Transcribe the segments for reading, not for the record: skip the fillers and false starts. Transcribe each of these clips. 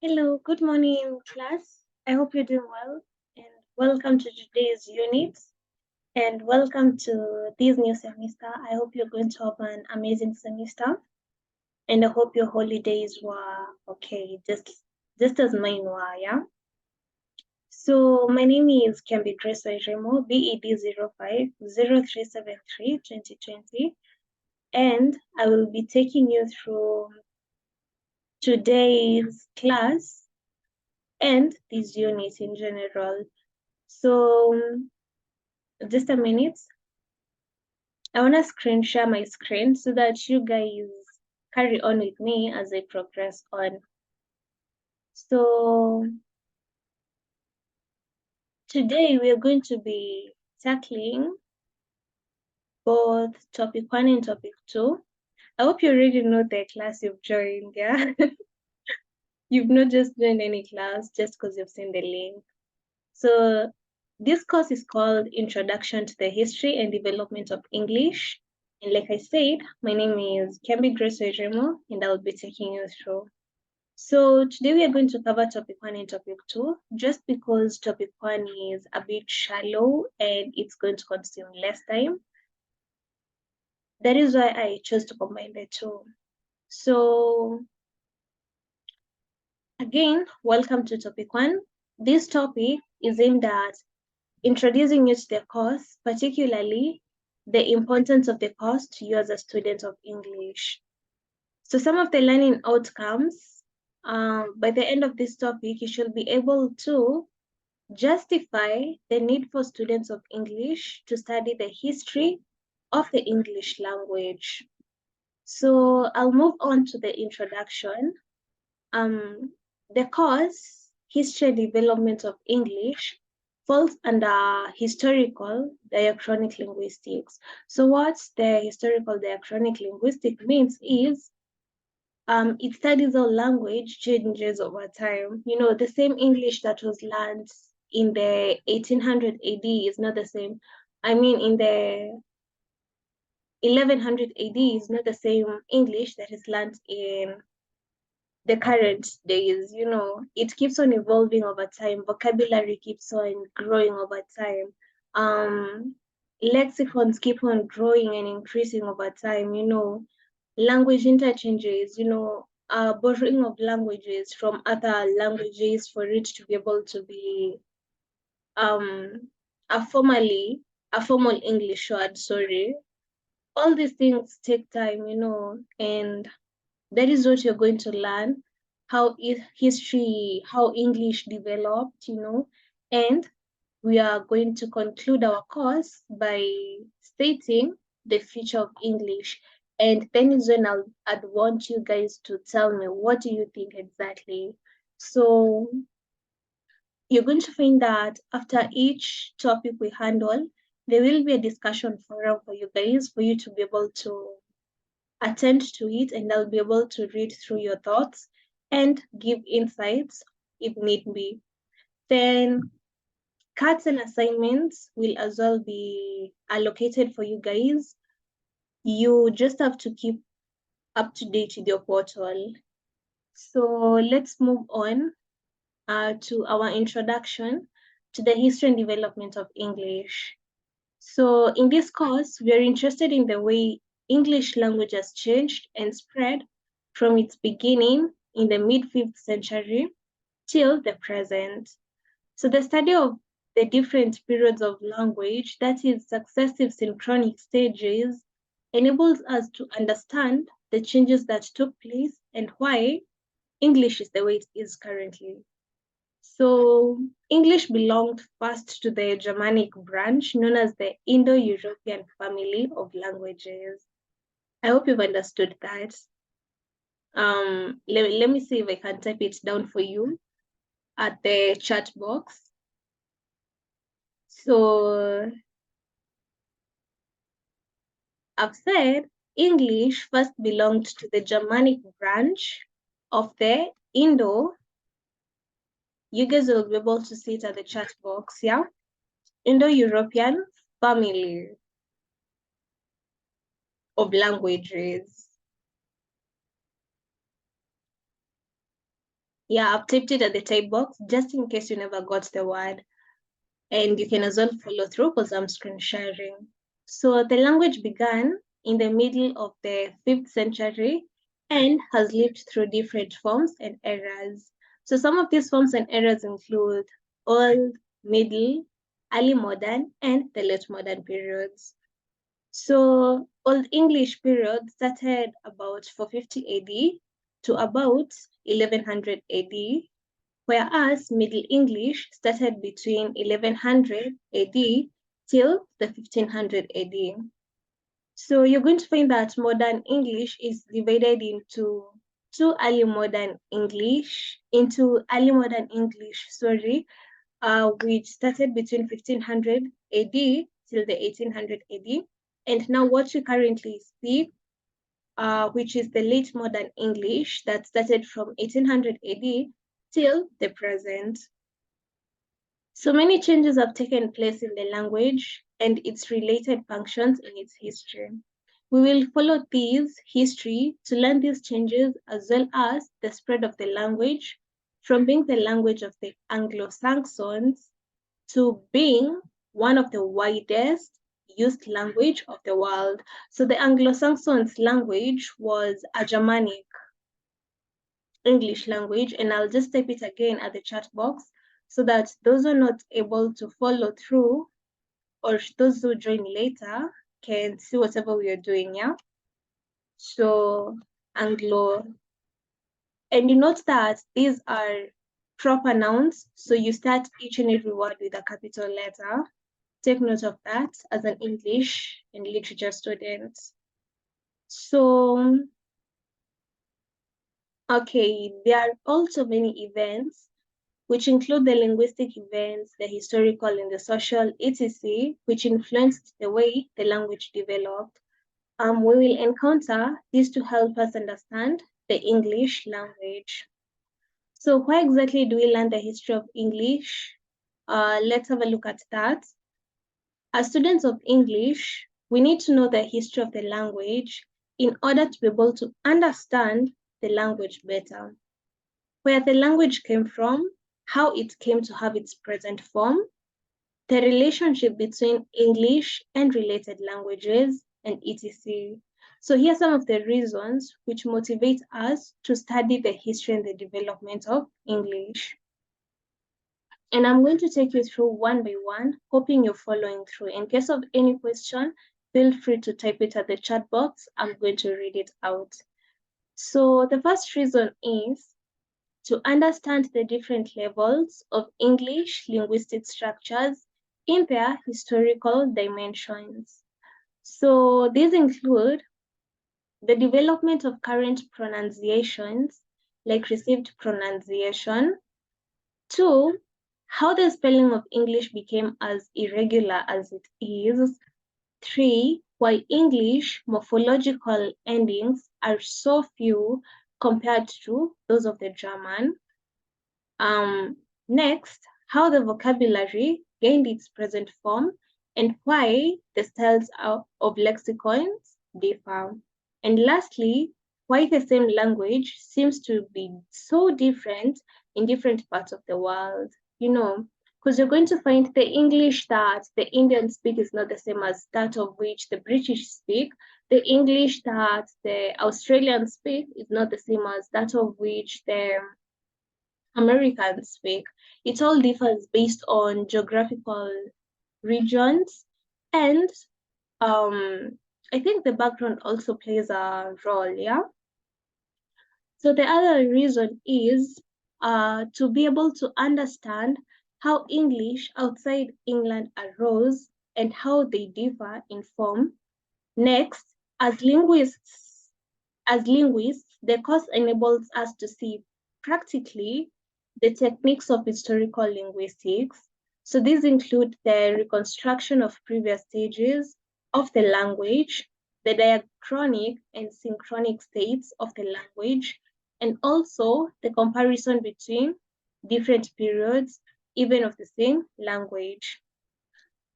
Hello, good morning, class. I hope you're doing well, and welcome to today's unit, and welcome to this new semester. I hope you're going to have an amazing semester, and I hope your holidays were okay, just as mine were, yeah? So my name is Kambi Grace Remo, BED0503732020, and I will be taking you through today's class and this unit in general. So just a minute. I want to screen share my screen so that you guys carry on with me as I progress on. So today we are going to be tackling both topic 1 and topic 2. I hope you already know the class you've joined, yeah? You've not just joined any class just because you've seen the link. So this course is called Introduction to the History and Development of English. And like I said, my name is Kambi Grace Remo, and I'll be taking you through. So today we are going to cover topic 1 and topic 2, just because topic 1 is a bit shallow and it's going to consume less time. That is why I chose to combine the two. So again, welcome to topic 1. This topic is aimed at introducing you to the course, particularly the importance of the course to you as a student of English. So some of the learning outcomes, by the end of this topic, you should be able to justify the need for students of English to study the history of the English language. So I'll move on to the introduction. The course, History and Development of English, falls under historical diachronic linguistics. So what the historical diachronic linguistics means is it studies how language changes over time. You know, the same English that was learned in the 1800 AD is not the same. I mean, in the 1100 AD is not the same English that is learned in the current days. You know, it keeps on evolving over time. Vocabulary keeps on growing over time. Lexicons keep on growing and increasing over time. You know, language interchanges. You know, borrowing of languages from other languages for it to be able to be um a formal English word. Sorry, all these things take time. You know, and that is what you're going to learn, how history, how English developed, you know, and we are going to conclude our course by stating the future of English. And then is when I'd want you guys to tell me, what do you think exactly? So you're going to find that after each topic we handle, there will be a discussion forum for you guys, for you to be able to attend to it, and I'll be able to read through your thoughts and give insights if need be. Then cards and assignments will as well be allocated for you guys. You just have to keep up to date with your portal. So let's move on to our introduction to the history and development of English. So in this course, we are interested in the way English language has changed and spread from its beginning in the mid-5th century till the present. So the study of the different periods of language, that is successive synchronic stages, enables us to understand the changes that took place and why English is the way it is currently. So English belonged first to the Germanic branch known as the Indo-European family of languages. I hope you've understood that. Let me see if I can type it down for you at the chat box. So I've said English first belonged to the Germanic branch of the Indo. You guys will be able to see it at the chat box, yeah? Indo-European family of languages. Yeah, I've typed it at the type box just in case you never got the word. And you can as well follow through because I'm screen sharing. So the language began in the middle of the 5th century and has lived through different forms and eras. So some of these forms and eras include Old, Middle, Early Modern, and the Late Modern periods. So Old English period started about 450 AD to about 1100 AD, whereas Middle English started between 1100 AD till the 1500 AD. So you're going to find that modern English is divided into early modern English, which started between 1500 AD till the 1800 AD. And now what we currently speak, which is the late modern English that started from 1800 AD till the present. So many changes have taken place in the language and its related functions in its history. We will follow these history to learn these changes as well as the spread of the language from being the language of the Anglo-Saxons to being one of the widest used language of the world. So the Anglo-Saxons language was a Germanic English language, and I'll just type it again at the chat box so that those who are not able to follow through or those who join later can see whatever we are doing, yeah? So Anglo, and you note that these are proper nouns, so you start each and every word with a capital letter. Take note of that as an English and literature student. So, okay, there are also many events which include the linguistic events, the historical and the social, etc., which influenced the way the language developed. We will encounter these to help us understand the English language. So why exactly do we learn the history of English? Let's have a look at that. As students of English, we need to know the history of the language in order to be able to understand the language better. Where the language came from, how it came to have its present form, the relationship between English and related languages, and etc. So here are some of the reasons which motivate us to study the history and the development of English. And I'm going to take you through one by one, hoping you're following through. In case of any question, feel free to type it at the chat box. I'm going to read it out. So the first reason is to understand the different levels of English linguistic structures in their historical dimensions. So these include the development of current pronunciations, like received pronunciation. Two, how the spelling of English became as irregular as it is. Three, why English morphological endings are so few compared to those of the German. Next, how the vocabulary gained its present form and why the styles of lexicons differ. And lastly, why the same language seems to be so different in different parts of the world. You know, because you're going to find the English that the Indians speak is not the same as that of which the British speak. The English that the Australians speak is not the same as that of which the Americans speak. It all differs based on geographical regions, and I think the background also plays a role, yeah? So the other reason is to be able to understand how English outside England arose and how they differ in form. Next, as linguists, the course enables us to see practically the techniques of historical linguistics. So these include the reconstruction of previous stages of the language, the diachronic and synchronic states of the language, and also the comparison between different periods, even of the same language.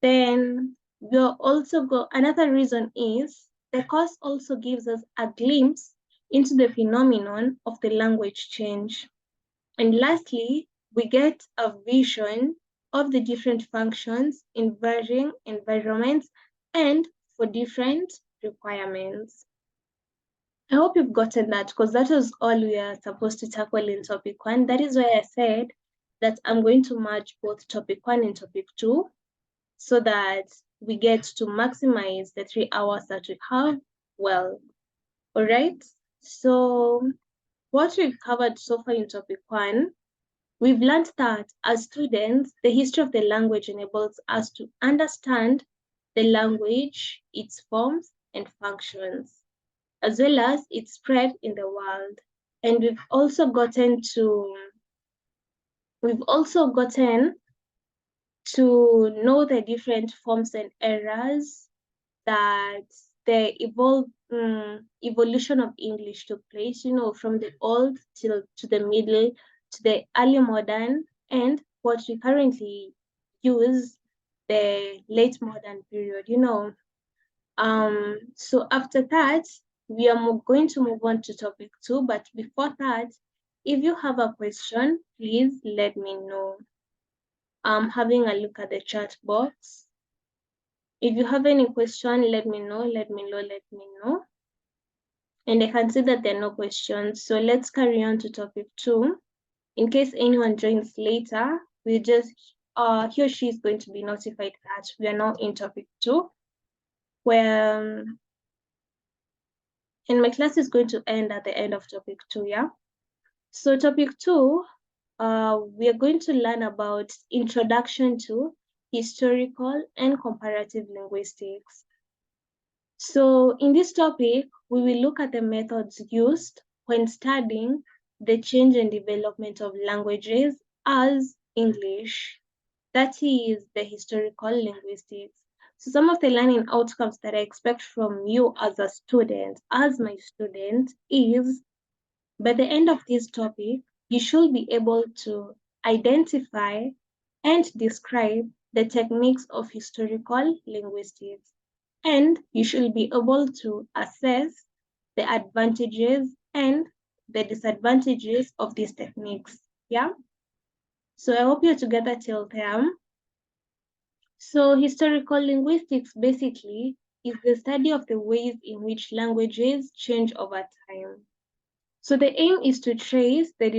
Then we'll also go, another reason is the course also gives us a glimpse into the phenomenon of the language change. And lastly, we get a vision of the different functions in varying environments and for different requirements. I hope you've gotten that, because that was all we are supposed to tackle in topic 1. That is why I said that I'm going to merge both topic 1 and topic 2 so that we get to maximize the 3 hours that we have well. All right. So what we've covered so far in topic 1, we've learned that as students, the history of the language enables us to understand the language, its forms and functions, as well as its spread in the world. And we've also gotten to know the different forms and eras that the evolution of English took place, from the old to the middle to the early modern, and what we currently use, the late modern period, So after that, we are going to move on to topic 2, but before that, if you have a question, please let me know. I'm having a look at the chat box. If you have any question, let me know. And I can see that there are no questions. So let's carry on to topic 2. In case anyone joins later, he or she is going to be notified that we are now in topic 2, where and my class is going to end at the end of topic 2, yeah? So topic 2, we are going to learn about introduction to historical and comparative linguistics. So in this topic, we will look at the methods used when studying the change and development of languages as English. That is the historical linguistics. So some of the learning outcomes that I expect from you as a student, as my student, is by the end of this topic, you should be able to identify and describe the techniques of historical linguistics. And you should be able to assess the advantages and the disadvantages of these techniques. Yeah? So I hope you're together till there. So historical linguistics basically is the study of the ways in which languages change over time. So the aim is to trace the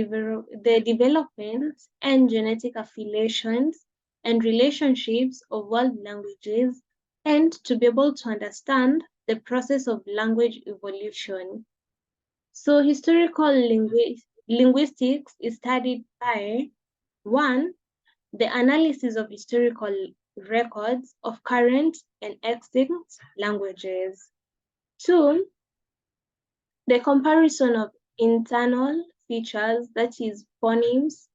development and genetic affiliations and relationships of world languages, and to be able to understand the process of language evolution. So historical linguistics is studied by, 1, the analysis of historical records of current and extinct languages. 2, the comparison of internal features, that is phonemes,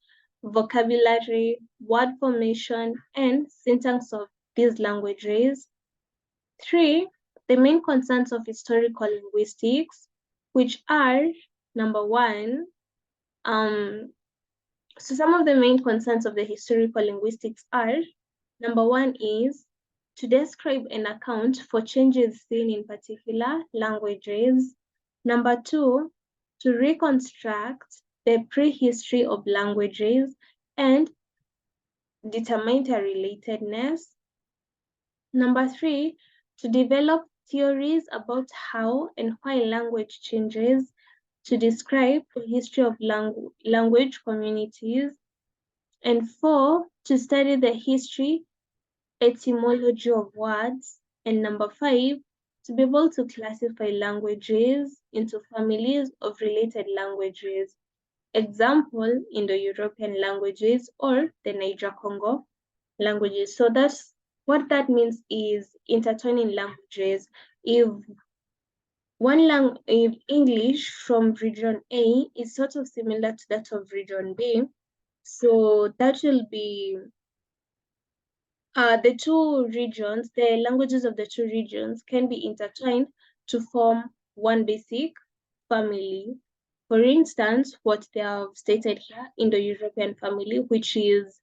vocabulary, word formation, and syntax of these languages. 3, the main concerns of historical linguistics, which are, number 1, so some of the main concerns of the historical linguistics are, number 1 is to describe and account for changes seen in particular languages. Number 2, to reconstruct the prehistory of languages and determine their relatedness. Number 3, to develop theories about how and why language changes, to describe the history of language communities. And 4, to study the history, etymology of words. And number 5, to be able to classify languages into families of related languages. Example, Indo-European languages or the Niger-Congo languages. So that's what that means, is intertwining languages. If English from region A is sort of similar to that of region B, so that will be the two regions, the languages of the two regions can be intertwined to form one basic family. For instance, what they have stated here, Indo-European family, which is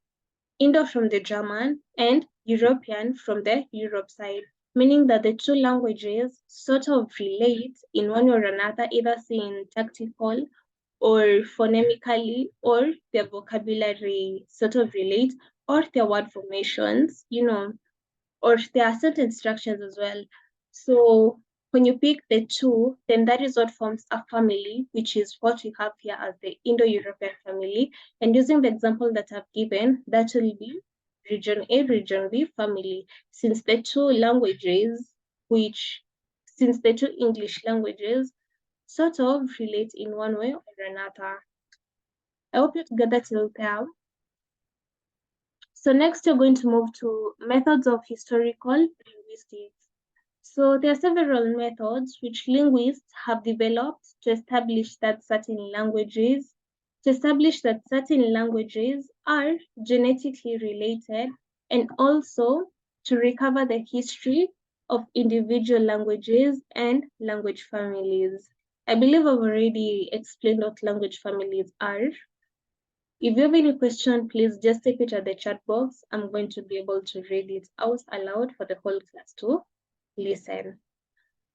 Indo from the German and European from the Europe side, meaning that the two languages sort of relate in one or another, either syntactical or phonemically, or their vocabulary sort of relate, or their word formations, or there are certain structures as well. So when you pick the two, then that is what forms a family, which is what we have here as the Indo-European family. And using the example that I've given, that will be region A, region B family, since the two languages, since the two English languages sort of relate in one way or another. I hope you're together till there. So next we're going to move to methods of historical linguistics. So there are several methods which linguists have developed to establish that certain languages are genetically related, and also to recover the history of individual languages and language families. I believe I've already explained what language families are. If you have any question, please just type it at the chat box. I'm going to be able to read it out aloud for the whole class to listen.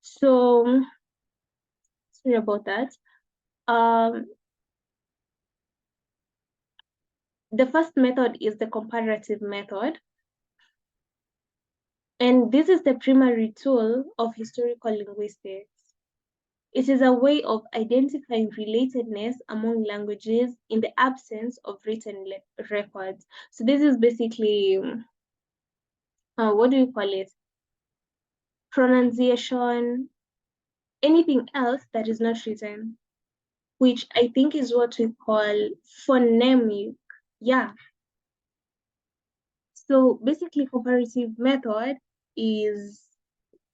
So, sorry about that. The first method is the comparative method. And this is the primary tool of historical linguistics. It is a way of identifying relatedness among languages in the absence of written records. So this is basically, what do you call it? Pronunciation, anything else that is not written, which I think is what we call phonemic. Yeah. So basically, comparative method is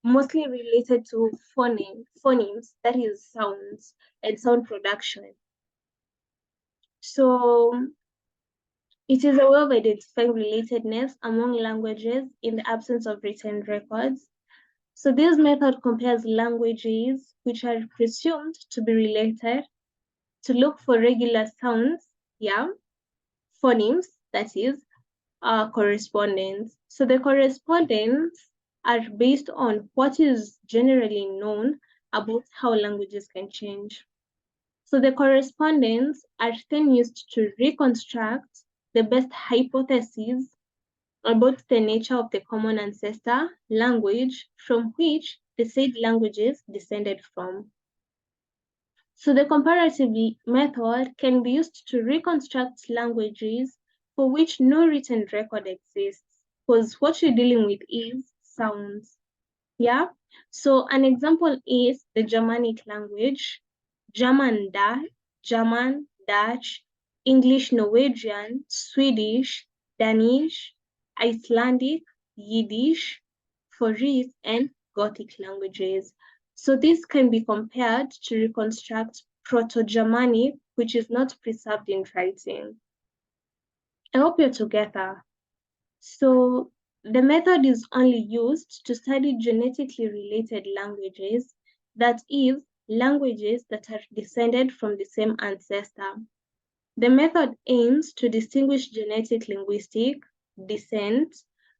mostly related to phonemes, that is sounds and sound production. So it is a way of identifying relatedness among languages in the absence of written records. So this method compares languages which are presumed to be related to look for regular sounds, yeah, phonemes, that is, correspondence. So the correspondence are based on what is generally known about how languages can change. So the correspondence are then used to reconstruct the best hypotheses about the nature of the common ancestor language from which the said languages descended from. So the comparative method can be used to reconstruct languages for which no written record exists, because what you're dealing with is sounds. Yeah. So an example is the Germanic language, German, German, Dutch, English, Norwegian, Swedish, Danish, Icelandic, Yiddish, Faroese, and Gothic languages. So this can be compared to reconstruct Proto-Germanic, which is not preserved in writing. I hope you're together. So the method is only used to study genetically related languages, that is, languages that are descended from the same ancestor. The method aims to distinguish genetic linguistic descent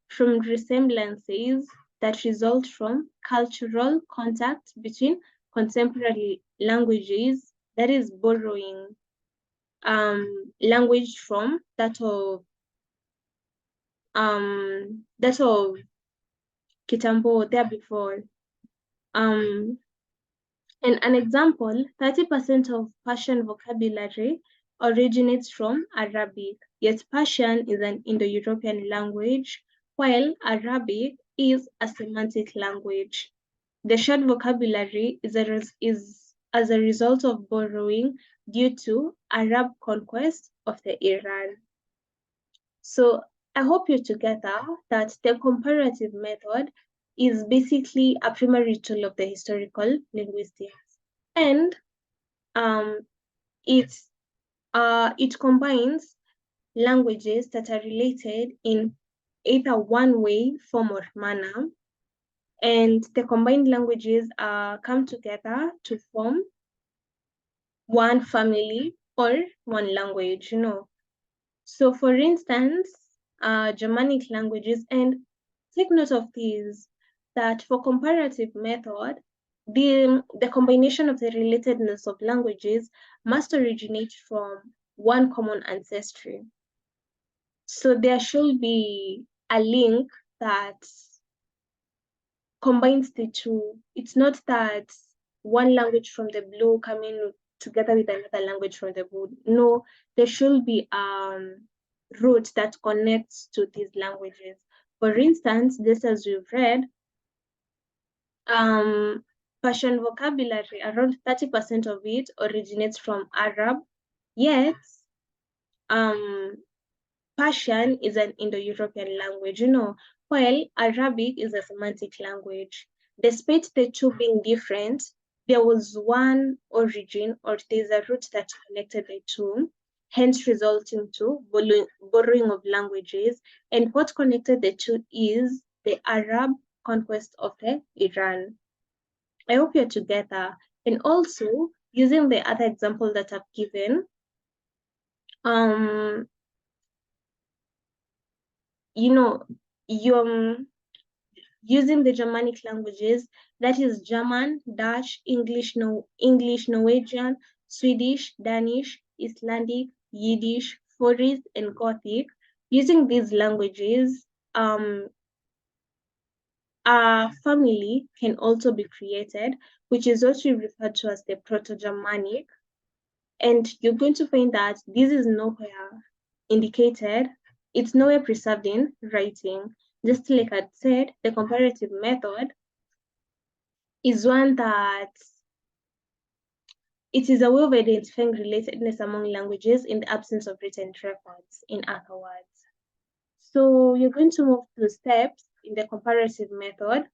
from resemblances that result from cultural contact between contemporary languages, that is, borrowing language from that of Kitambo there before. And an example, 30% of Persian vocabulary originates from Arabic, yet Persian is an Indo-European language, while Arabic is a semantic language. The short vocabulary is as a result of borrowing due to Arab conquest of the Iran. So I hope you're together that the comparative method is basically a primary tool of the historical linguistics. And it combines languages that are related in either one way, form, or manner. And the combined languages come together to form one family or one language, So for instance, Germanic languages, and take note of these, that for comparative method, the combination of the relatedness of languages must originate from one common ancestry. So there should be a link that combines the two. It's not that one language from the blue coming together with another language from the blue. No, there should be root that connects to these languages. For instance, just as we've read, Persian vocabulary, around 30% of it originates from Arab, yet Persian is an Indo-European language, while Arabic is a Semantic language. Despite the two being different, there was one origin, or there's a root that connected the two, hence resulting to borrowing of languages. And what connected the two is the Arab conquest of the Iran. I hope you're together. And also, using the other example that I've given, you're using the Germanic languages, that is German, Dutch, English, Norwegian, Swedish, Danish, Icelandic, Yiddish, Faroese, and Gothic. Using these languages, a family can also be created, which is what we refer to as the Proto-Germanic. And you're going to find that this is nowhere indicated, it's nowhere preserved in writing. Just like I said, the comparative method is one that it is a way of identifying relatedness among languages in the absence of written records, in other words. So you're going to move to steps in the comparative method.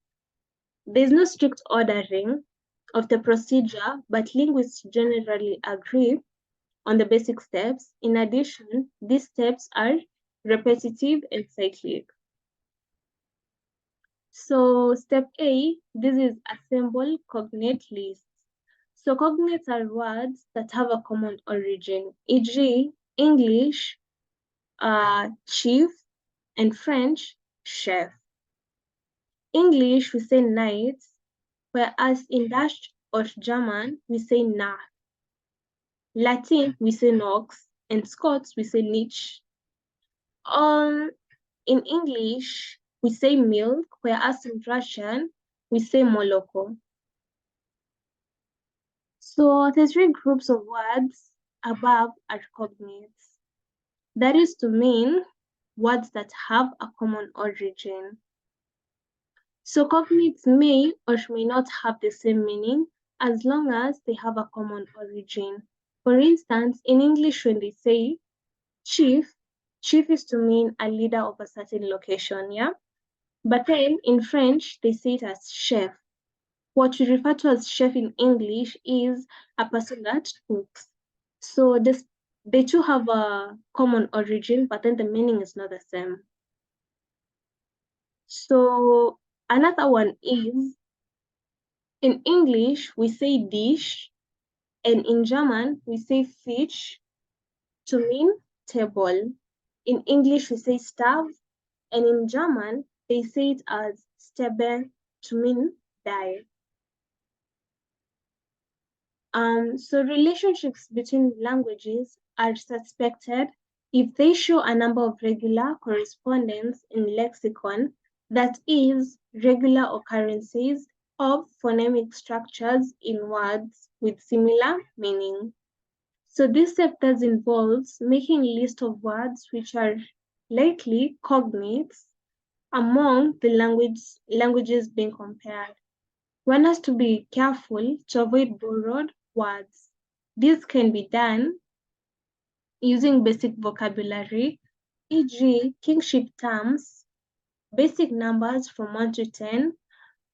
There's no strict ordering of the procedure, but linguists generally agree on the basic steps. In addition, these steps are repetitive and cyclic. So step A, this is assemble cognate lists. So cognates are words that have a common origin, e.g. English, chief, and French, chef. English, we say knight, whereas in Dutch or German, we say na. Latin, we say nox, and Scots, we say niche. In English, we say milk, whereas in Russian, we say moloko. So the three groups of words above are cognates. That is to mean words that have a common origin. So cognates may or may not have the same meaning as long as they have a common origin. For instance, in English, when they say chief, chief is to mean a leader of a certain location, yeah? But then in French, they say it as chef. What we refer to as chef in English is a person that cooks. So they two have a common origin, but then the meaning is not the same. So another one is, in English, we say dish, and in German, we say Fisch to mean table. In English, we say Stab, and in German, they say it as Stebe to mean die. So relationships between languages are suspected if they show a number of regular correspondence in lexicon, that is, regular occurrences of phonemic structures in words with similar meaning. So this step thus involves making a list of words which are likely cognates among the languages being compared. One has to be careful to avoid borrowed words. This can be done using basic vocabulary, e.g. kingship terms, basic numbers from 1 to 10,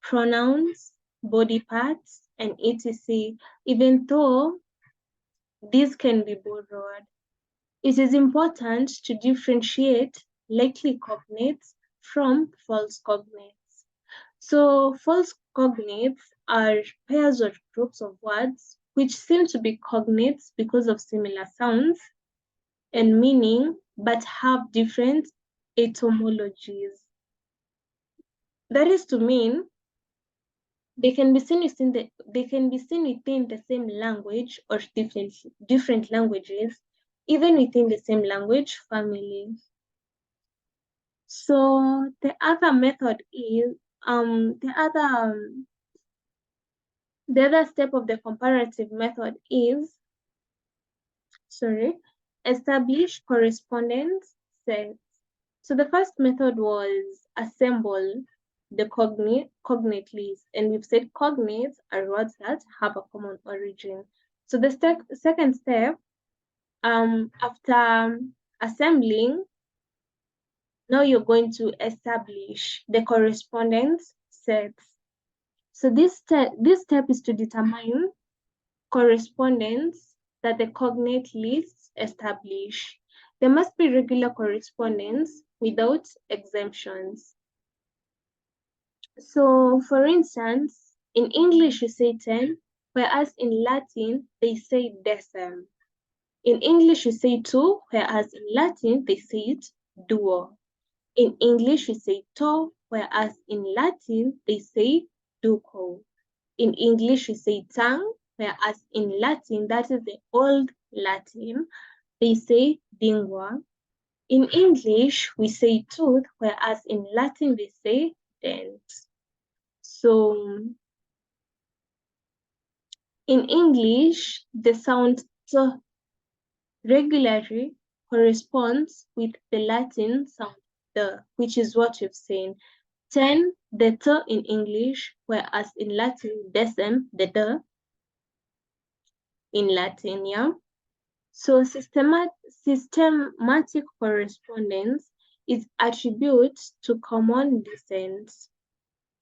pronouns, body parts, and etc., even though these can be borrowed. It is important to differentiate likely cognates from false cognates. So false cognates are pairs or groups of words which seem to be cognates because of similar sounds and meaning, but have different etymologies. That is to mean They can be seen within the same language or different languages, even within the same language family. So the other method is the other step of the comparative method is establish correspondence sets. So the first method was assemble the cognate list, and we've said cognates are words that have a common origin. So the second step, after assembling, now you're going to establish the correspondence sets. So this step is to determine correspondence that the cognate lists establish. There must be regular correspondence without exemptions. So, for instance, in English you say 10, whereas in Latin they say decem. In English you say 2, whereas in Latin they say it duo. In English you say to, whereas in Latin they say duco. In English we say tongue, whereas in Latin, that is the old Latin, they say lingua. In English, we say tooth, whereas in Latin, they say dent. So in English, the sound t regularly corresponds with the Latin sound the, which is what you've seen. 10, the t in English, whereas in Latin, decem, the d in Latin, yeah? So systematic correspondence is attributed to common descent.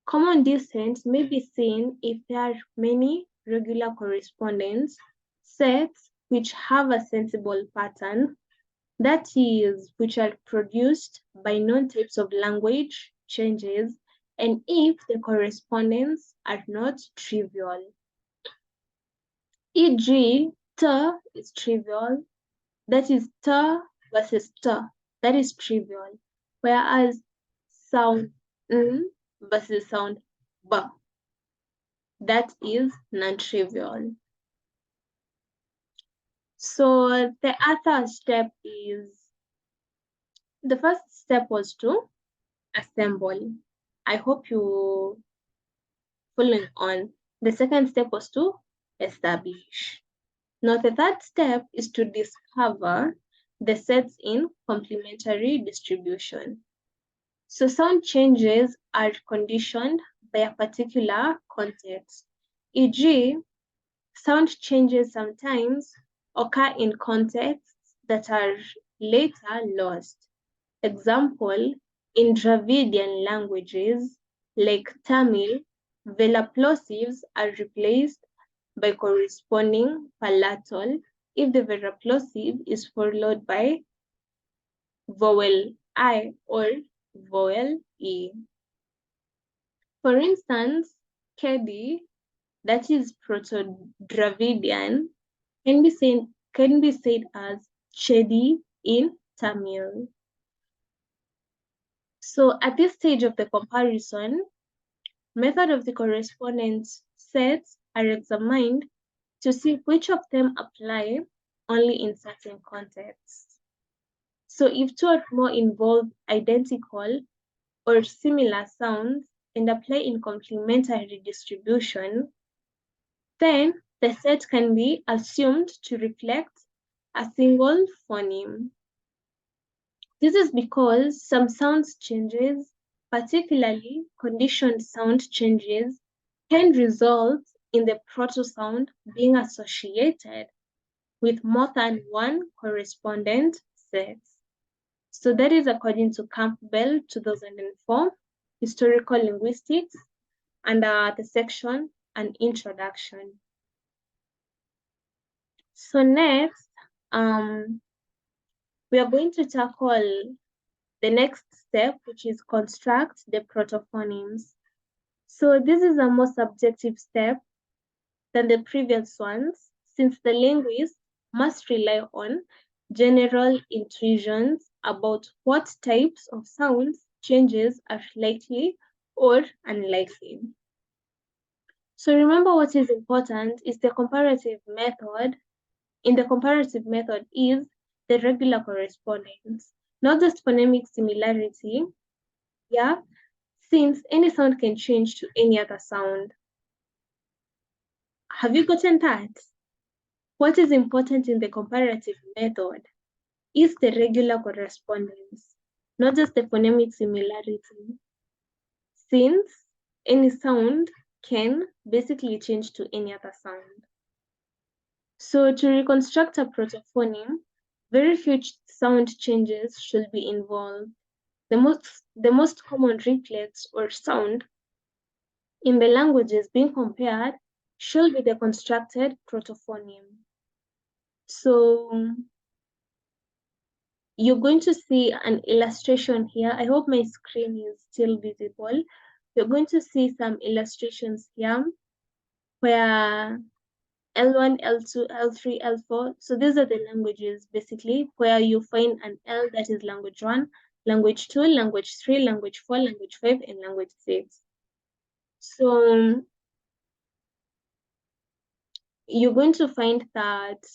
Common descent may be seen if there are many regular correspondence sets which have a sensible pattern, that is, which are produced by known types of language changes, and if the correspondence are not trivial. E.g., T is trivial, that is t versus t, that is trivial, whereas sound n versus sound b, that is non-trivial. So the other step is, the first step was to assemble. I hope you following on. The second step was to establish. Now the third step is to discover the sets in complementary distribution. So sound changes are conditioned by a particular context. E.g., sound changes sometimes occur in contexts that are later lost. Example, in Dravidian languages like Tamil, velar plosives are replaced by corresponding palatal if the velar plosive is followed by vowel I or vowel E. For instance, Kedi, that is Proto-Dravidian, can be said as Chedi in Tamil. So at this stage of the comparison, method of the correspondence sets are examined to see which of them apply only in certain contexts. So if two or more involve identical or similar sounds and apply in complementary distribution, then the set can be assumed to reflect a single phoneme. This is because some sound changes, particularly conditioned sound changes, can result in the proto-sound being associated with more than one correspondent set. So that is according to Campbell 2004, Historical Linguistics, under the section An Introduction. So next, we are going to tackle the next step, which is construct the protophonemes. So this is a more subjective step than the previous ones, since the linguist must rely on general intuitions about what types of sounds changes are likely or unlikely. So remember, what is important is the comparative method. In the comparative method is the regular correspondence, not just phonemic similarity, yeah, since any sound can change to any other sound. Have you gotten that? What is important in the comparative method is the regular correspondence, not just the phonemic similarity, since any sound can basically change to any other sound. So to reconstruct a protophoneme, very few sound changes should be involved. The most common reflex or sound in the languages being compared should be the constructed protophoneme. So you're going to see an illustration here. I hope my screen is still visible. You're going to see some illustrations here where L1, L2, L3, L4. So these are the languages basically where you find an L, that is language 1, language 2, language 3, language 4, language 5, and language 6. So you're going to find that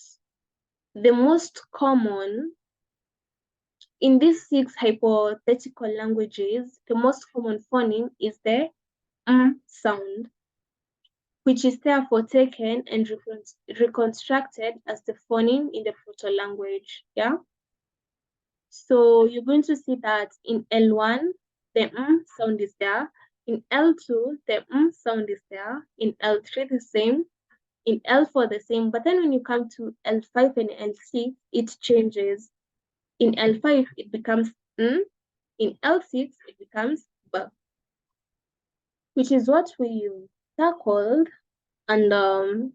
the most common in these 6 hypothetical languages, the most common phoneme is the sound, which is therefore taken and reconstructed as the phoneme in the proto-language, yeah? So you're going to see that in L1, the sound is there. In L2, the sound is there. In L3, the same. In L4, the same. But then when you come to L5 and L6, it changes. In L5, it becomes In L6, it becomes B, which is what we tackled and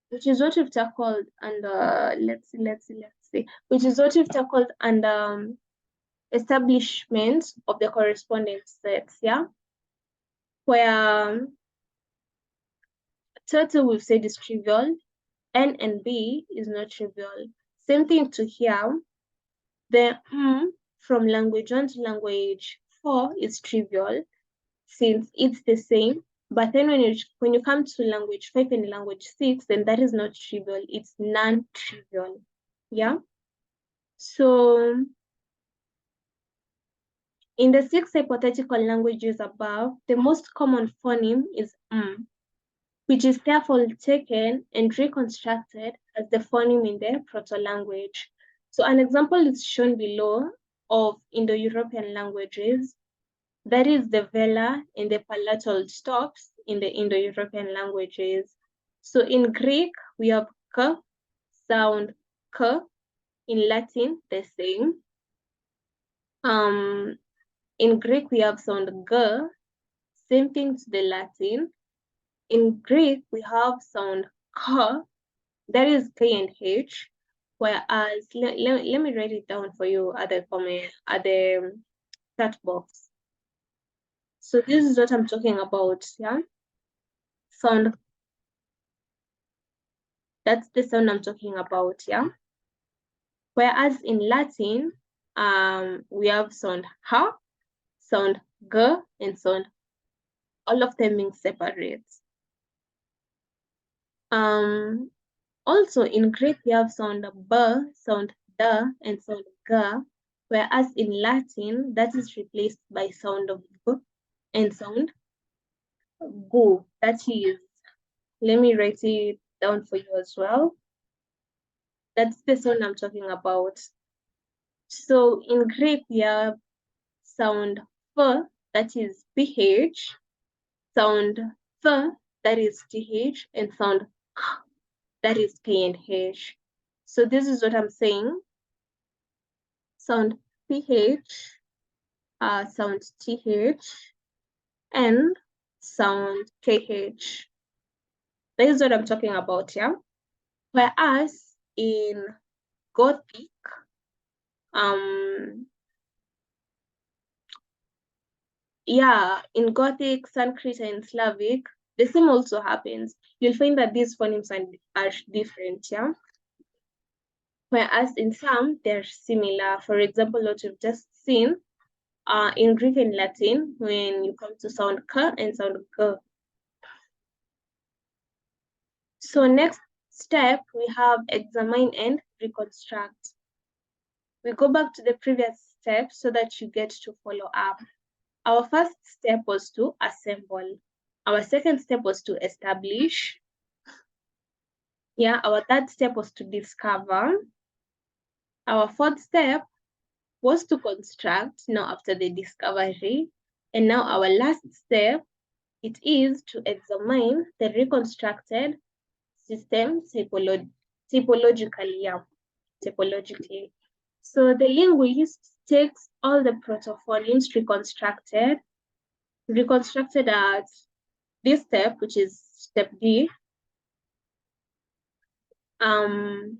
which is what we've tackled and let's see, which is what we've tackled and establishment of the correspondence sets, yeah, where turtle we've said is trivial, N and B is not trivial. Same thing to here. The from language 1 to language 4 is trivial since it's the same. But then when you come to language 5 and language 6, then that is not trivial, it's non-trivial. Yeah. So in the 6 hypothetical languages above, the most common phoneme is which is therefore taken and reconstructed as the phoneme in the proto-language. So an example is shown below of Indo-European languages. That is the velar and the palatal stops in the Indo-European languages. So in Greek, we have k, sound k. In Latin, the same. In Greek, we have sound g, same thing to the Latin. In Greek, we have sound k, that is K and H, whereas, let me write it down for you at the comment, at the chat box. So this is what I'm talking about, yeah? Sound, that's the sound I'm talking about, yeah? Whereas in Latin, we have sound ha, sound g, and sound, all of them being separate. Also in Greek, we have sound b, sound d, and sound g, whereas in Latin, that is replaced by sound of b and sound go. That is, let me write it down for you as well. That's the sound I'm talking about. So in Greek, we have sound f, that is ph, sound th, that is th, and sound k, that is k and h. So this is what I'm saying. Sound ph, sound th, and sound kh. That is what I'm talking about, yeah? Whereas in Gothic, yeah, in Gothic, Sanskrit, and Slavic, the same also happens. You'll find that these phonemes are different, yeah? Whereas in some, they're similar. For example, what you've just seen, in Greek and Latin, when you come to sound k and sound g, So next step, we have examine and reconstruct. We go back to the previous step so that you get to follow up. Our first step was to assemble. Our second step was to establish. Yeah, our third step was to discover. Our fourth step was to construct, now after the discovery. And now our last step, it is to examine the reconstructed system typologically. So the linguist takes all the protophonemes reconstructed at this step, which is step D, and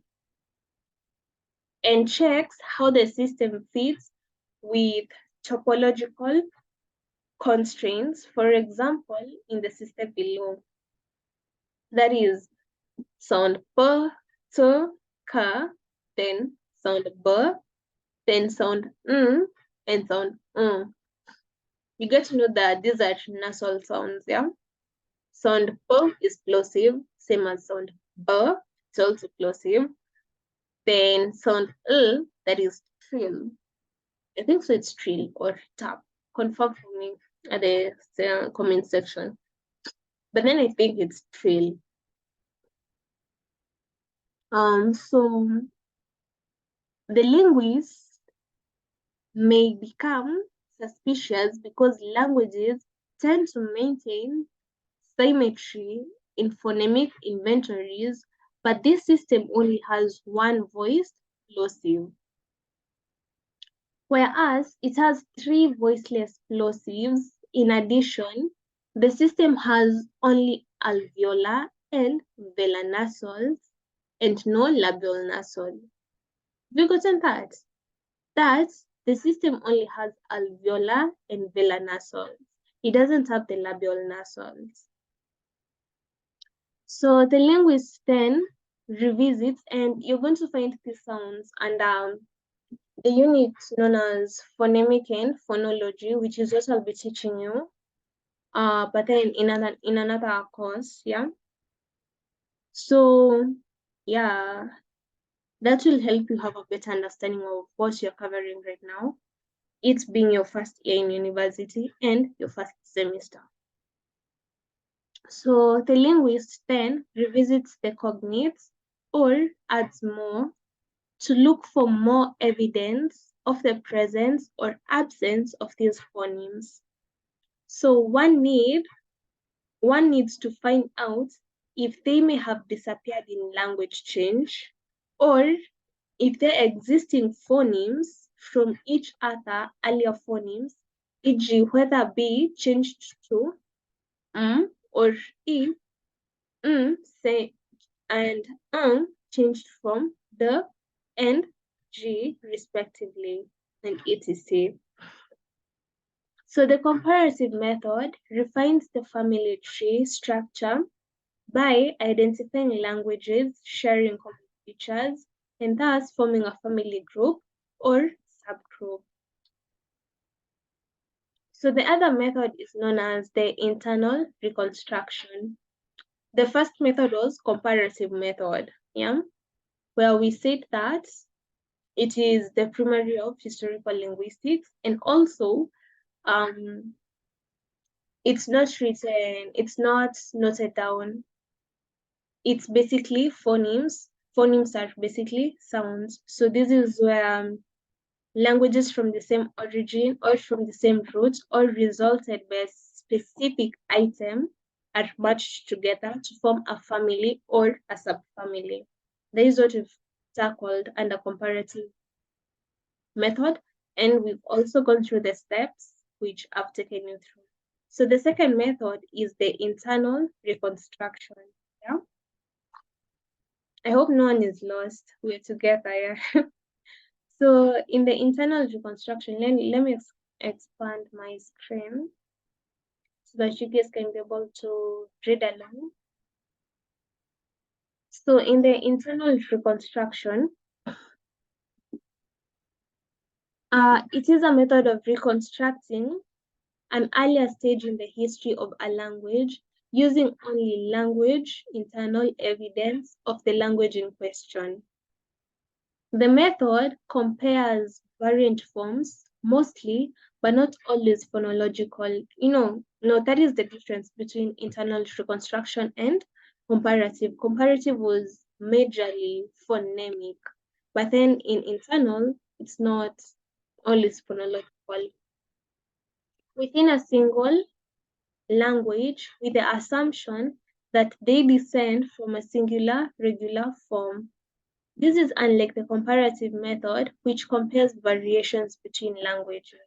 checks how the system fits with topological constraints, for example, in the system below. That is sound p, t, k, then sound b, then sound and sound You get to know that these are nasal sounds, yeah? Sound p is plosive, same as sound b, it's also plosive. Then sound l, that is trill. I think so it's trill or tap. Confirm for me at the comment section. But then I think it's trill. So the linguist may become suspicious because languages tend to maintain symmetry in phonemic inventories, but this system only has one voiced plosive, whereas it has three voiceless plosives. In addition, the system has only alveolar and velar nasals and no labial nasal. Have you gotten that? That the system only has alveolar and velar nasals. It doesn't have the labial nasals. So the linguist then revisits, and you're going to find these sounds under the unit known as phonemic and phonology, which is what I'll be teaching you. But then in another course, yeah. So yeah, that will help you have a better understanding of what you're covering right now. It's being your first year in university and your first semester. So the linguist then revisits the cognates or adds more to look for more evidence of the presence or absence of these phonemes. So one needs to find out if they may have disappeared in language change, or if the existing phonemes from each other earlier phonemes, e.g. whether B changed to or if say and changed from the and G respectively, and etc. So the comparative method refines the family tree structure by identifying languages sharing common features and thus forming a family group or subgroup. So the other method is known as the internal reconstruction. The first method was comparative method, yeah, where we said that it is the primary of historical linguistics, and also it's not written, it's not noted down. It's basically phonemes. Phonemes are basically sounds. So this is where languages from the same origin or from the same root or resulted by a specific item are matched together to form a family or a subfamily. That is what we've tackled under comparative method, and we've also gone through the steps which I've taken you through. So the second method is the internal reconstruction. Yeah, I hope no one is lost. We're together. Yeah. So in the internal reconstruction, let me expand my screen so that you guys can be able to read along. So in the internal reconstruction, it is a method of reconstructing an earlier stage in the history of a language using only language internal evidence of the language in question. The method compares variant forms mostly, but not always phonological. No, that is the difference between internal reconstruction and comparative. Comparative was majorly phonemic, but then in internal, it's not always phonological. Within a single language, with the assumption that they descend from a singular regular form. This is unlike the comparative method, which compares variations between languages.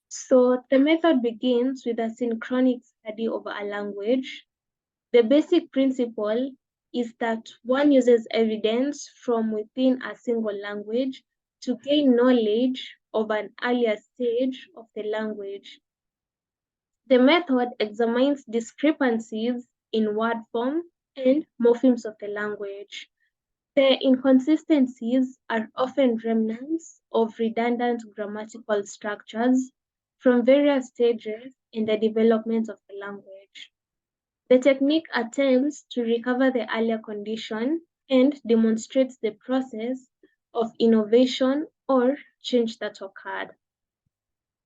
So the method begins with a synchronic study of a language. The basic principle is that one uses evidence from within a single language to gain knowledge of an earlier stage of the language. The method examines discrepancies in word form and morphemes of the language. The inconsistencies are often remnants of redundant grammatical structures from various stages in the development of the language. The technique attempts to recover the earlier condition and demonstrates the process of innovation or change that occurred.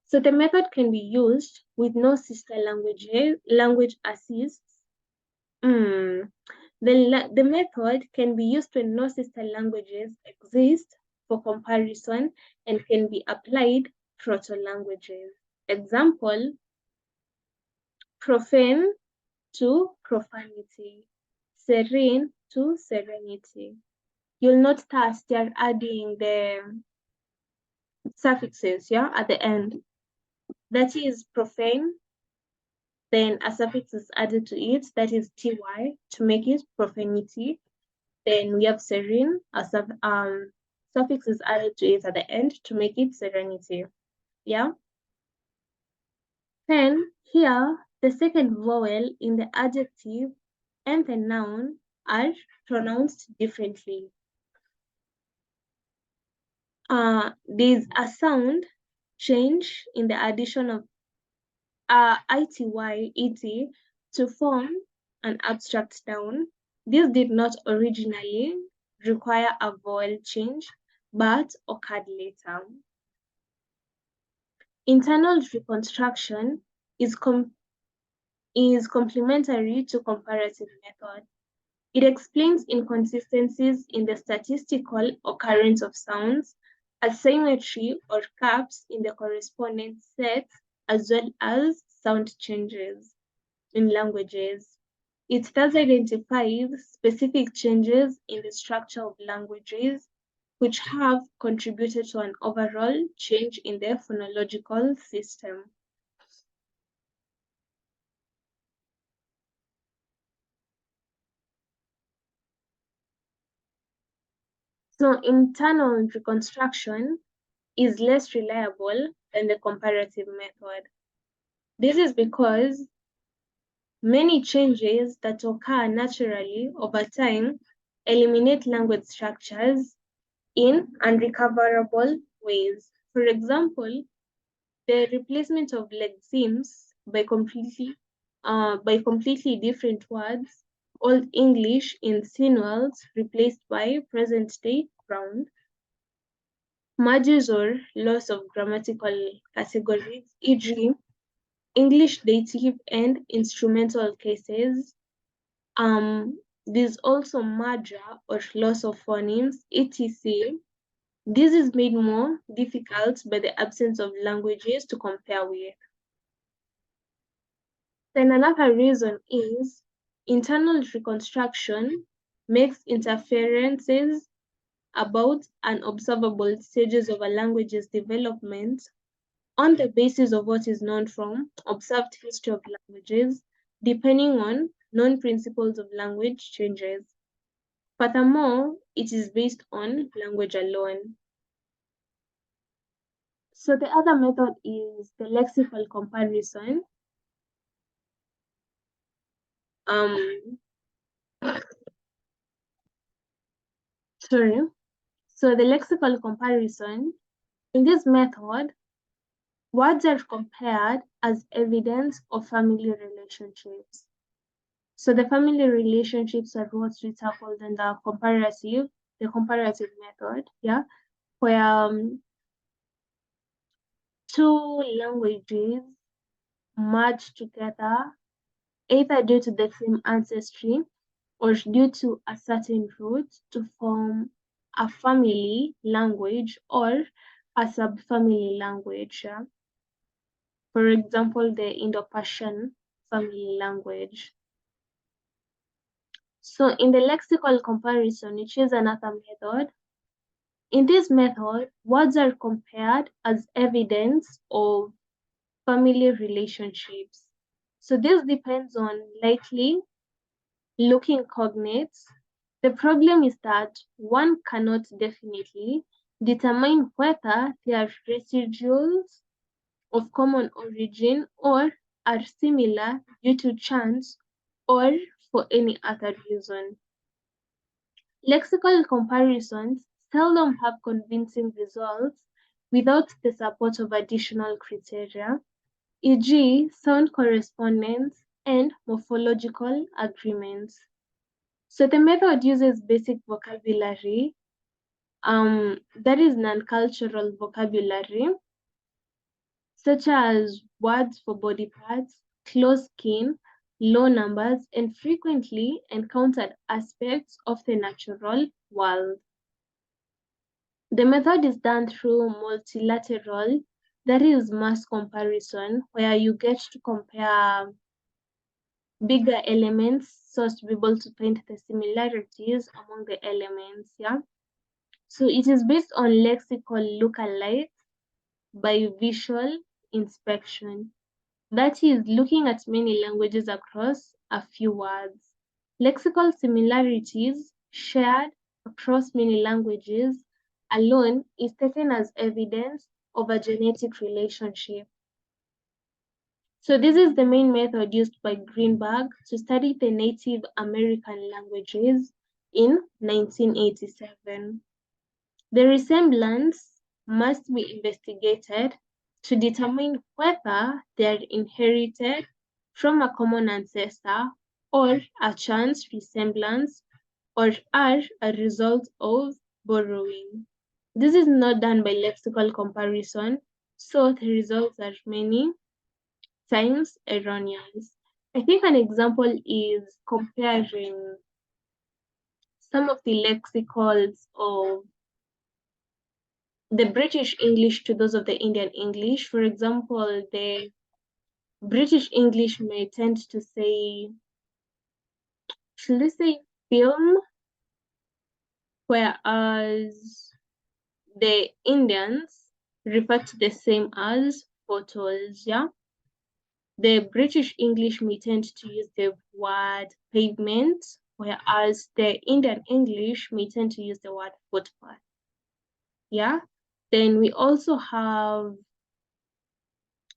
So the method can be used with no sister language assists. The method can be used when no sister languages exist for comparison and can be applied proto-languages. Example, profane to profanity, serene to serenity. You'll note that they're adding the suffixes, yeah, at the end. That is profane, then a suffix is added to it, that is ty, to make it profanity. Then we have serene, suffix is added to it at the end to make it serenity. Yeah. Then here, the second vowel in the adjective and the noun are pronounced differently. There's a sound change in the addition of ity, et, to form an abstract noun. This did not originally require a vowel change, but occurred later. Internal reconstruction is complementary to comparative method. It explains inconsistencies in the statistical occurrence of sounds, asymmetry or gaps in the corresponding sets, as well as sound changes in languages. It thus identifies specific changes in the structure of languages which have contributed to an overall change in their phonological system. So internal reconstruction is less reliable than the comparative method. This is because many changes that occur naturally over time eliminate language structures in unrecoverable ways. For example, the replacement of lexemes by completely different words, Old English insinuals replaced by present-day ground, mergers or loss of grammatical categories, e.g., English dative and instrumental cases. There's also merger or loss of phonemes, etc. This is made more difficult by the absence of languages to compare with. Then another reason is internal reconstruction makes interferences about unobservable stages of a language's development on the basis of what is known from observed history of languages, depending on known principles of language changes. Furthermore, it is based on language alone. So the other method is the lexical comparison. Sorry. So the lexical comparison, in this method, Words are compared as evidence of family relationships. So the family relationships are what we tackled in the comparative method, yeah, where two languages merge together either due to the same ancestry or due to a certain root to form a family language or a subfamily language. Yeah? For example, the Indo-Persian family language. So in the lexical comparison, we choose another method. In this method, words are compared as evidence of family relationships. So this depends on likely looking cognates. The problem is that one cannot definitely determine whether they are residuals of common origin or are similar due to chance or for any other reason. Lexical comparisons seldom have convincing results without the support of additional criteria, e.g., sound correspondence and morphological agreements. So the method uses basic vocabulary, that is non-cultural vocabulary, such as words for body parts, close skin, low numbers, and frequently encountered aspects of the natural world. The method is done through multilateral, that is mass comparison, where you get to compare bigger elements so as to be able to paint the similarities among the elements, yeah? So it is based on lexical lookalikes by visual inspection. That is looking at many languages across a few words. Lexical similarities shared across many languages alone is taken as evidence of a genetic relationship. So this is the main method used by Greenberg to study the Native American languages in 1987. The resemblance must be investigated to determine whether they are inherited from a common ancestor or a chance resemblance or are a result of borrowing. This is not done by lexical comparison, so the results are many times erroneous. I think an example is comparing some of the lexicals of the British English to those of the Indian English. For example, the British English may tend to say, should they say film, whereas the Indians refer to the same as photos, yeah? The British English may tend to use the word pavement, whereas the Indian English may tend to use the word footpath. Yeah. Then we also have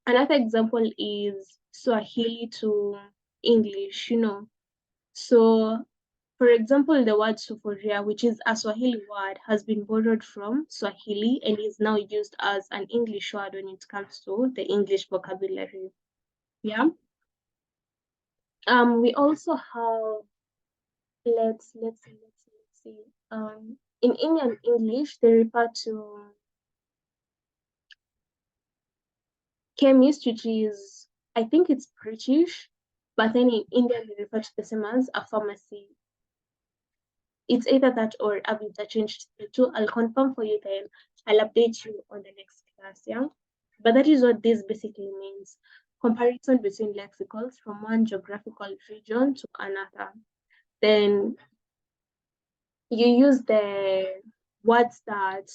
another example is Swahili to English, So, for example, the word sufuria, which is a Swahili word, has been borrowed from Swahili and is now used as an English word when it comes to the English vocabulary. Yeah. We also have let's see. In Indian English, they refer to chemist, which is I think it's British, but then in India they refer to the same as a pharmacy. It's either that or I've interchanged the two. I'll confirm for you then. I'll update you on the next class, yeah? But that is what this basically means. Comparison between lexicals from one geographical region to another. Then you use the words that,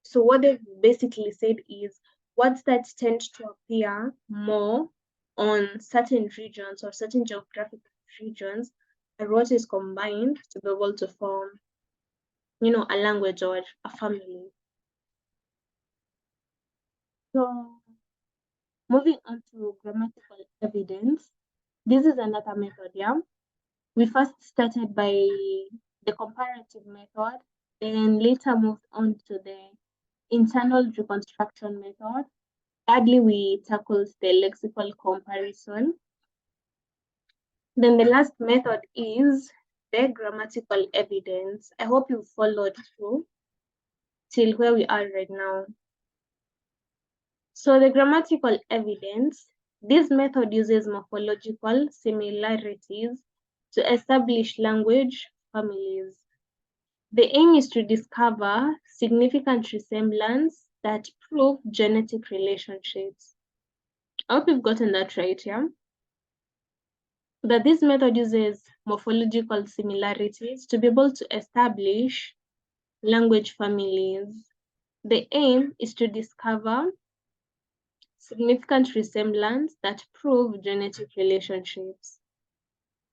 so what they basically said is words that tend to appear more on certain regions or certain geographical regions are what is combined to be able to form, a language or a family. So moving on to grammatical evidence, this is another method, yeah? We first started by the comparative method, then later moved on to the internal reconstruction method. Thirdly, we tackled the lexical comparison. Then the last method is the grammatical evidence. I hope you followed through till where we are right now. So the grammatical evidence, this method uses morphological similarities to establish language families. The aim is to discover significant resemblance that prove genetic relationships. I hope you've gotten that right, yeah? That this method uses morphological similarities to be able to establish language families. The aim is to discover significant resemblance that prove genetic relationships.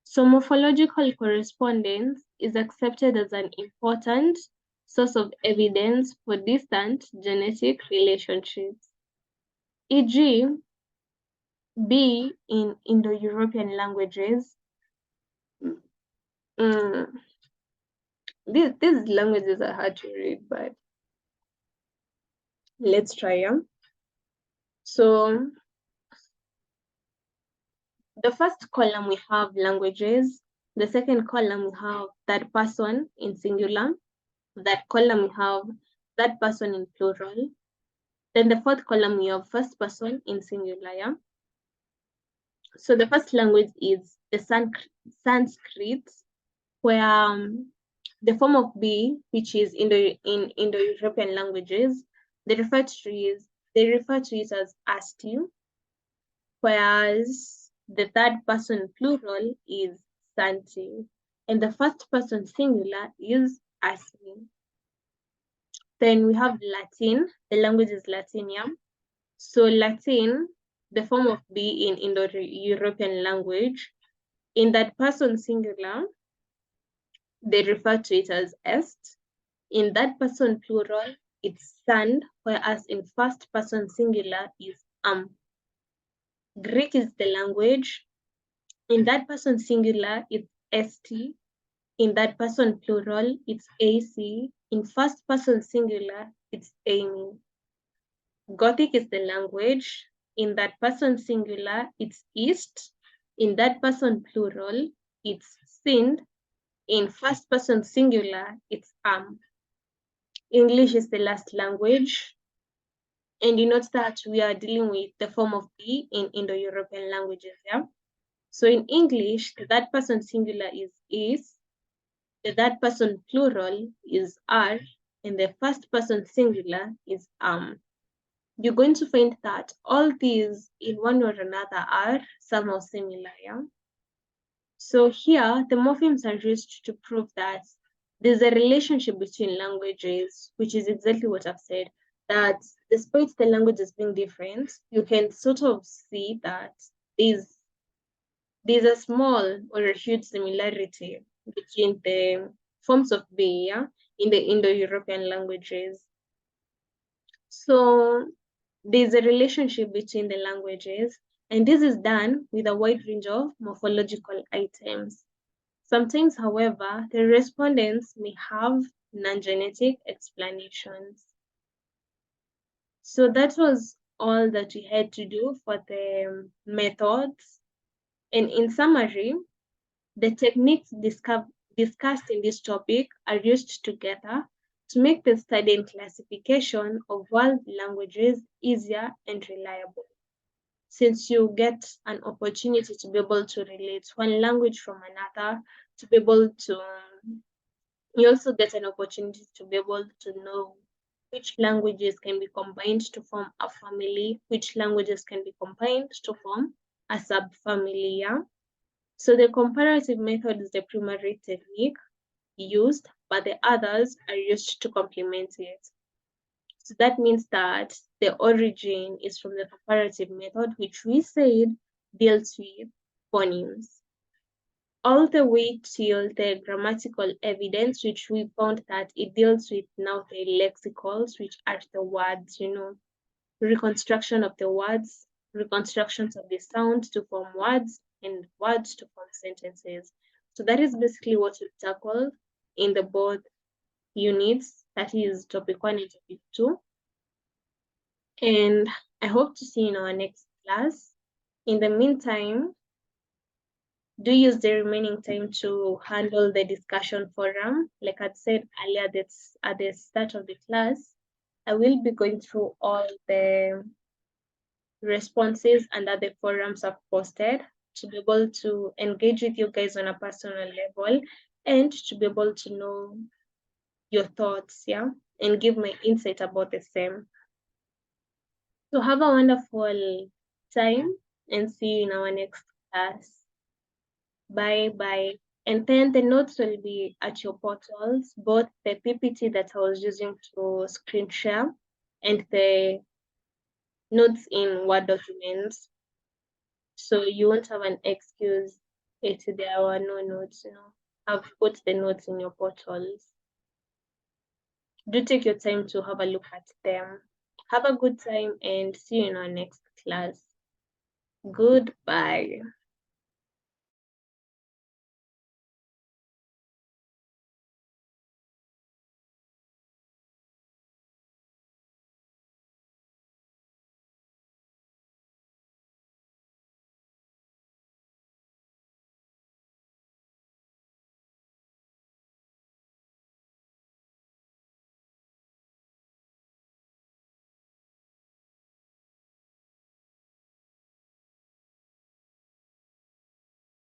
So morphological correspondence is accepted as an important source of evidence for distant genetic relationships. E.g., B in Indo-European languages. These languages are hard to read, but let's try them. So the first column we have languages. The second column we have third person in singular. That column we have third person in plural. Then the fourth column we have first person in singular. Yeah? So the first language is the Sanskrit, where the form of B, which is in Indo-European languages, they refer to it as asti, whereas the third person plural is santi, and the first person singular is asmi. Then we have Latin. The language is Latin, yeah. So Latin, the form of B in Indo-European language, in that person singular, they refer to it as est. In that person plural, it's sand, whereas in first person singular is Greek is the language. In that person singular, it's st. In that person plural, it's ac. In first person singular, it's amy. Gothic is the language. In that person singular, it's east. In that person plural, it's sind. In first person singular, it's English is the last language. And you note that we are dealing with the form of B in Indo-European languages, yeah? So in English, the third person singular is, the third person plural is are, and the first person singular is You're going to find that all these in one or another are somehow similar, yeah? So here, the morphemes are used to prove that there's a relationship between languages, which is exactly what I've said, that despite the languages being different, you can sort of see that there's a small or a huge similarity between the forms of B, yeah, in the Indo-European languages. So there's a relationship between the languages, and this is done with a wide range of morphological items. Sometimes, however, the respondents may have non-genetic explanations. So that was all that we had to do for the methods. And in summary, the techniques discussed in this topic are used together to make the study and classification of world languages easier and reliable. Since you get an opportunity to be able to relate one language from another, to be able to, you also get an opportunity to be able to know which languages can be combined to form a family, which languages can be combined to form a subfamily. Yeah? So the comparative method is the primary technique used, but the others are used to complement it. So that means that the origin is from the comparative method, which we said deals with phonemes, all the way till the grammatical evidence, which we found that it deals with now the lexicals, which are the words, reconstruction of the words, reconstructions of the sound to form words, and words to form sentences. So that is basically what we tackle in the both units, that is topic 1 and topic 2. And I hope to see you in our next class. In the meantime, do use the remaining time to handle the discussion forum. Like I said earlier, that's at the start of the class, I will be going through all the responses under the forums I've posted to be able to engage with you guys on a personal level and to be able to know your thoughts, yeah, and give my insight about the same. So have a wonderful time and see you in our next class. Bye bye. And then the notes will be at your portals, both the PPT that I was using to screen share and the notes in Word documents. So you won't have an excuse if there were no notes, I've put the notes in your portals. Do take your time to have a look at them. Have a good time and see you in our next class. Goodbye.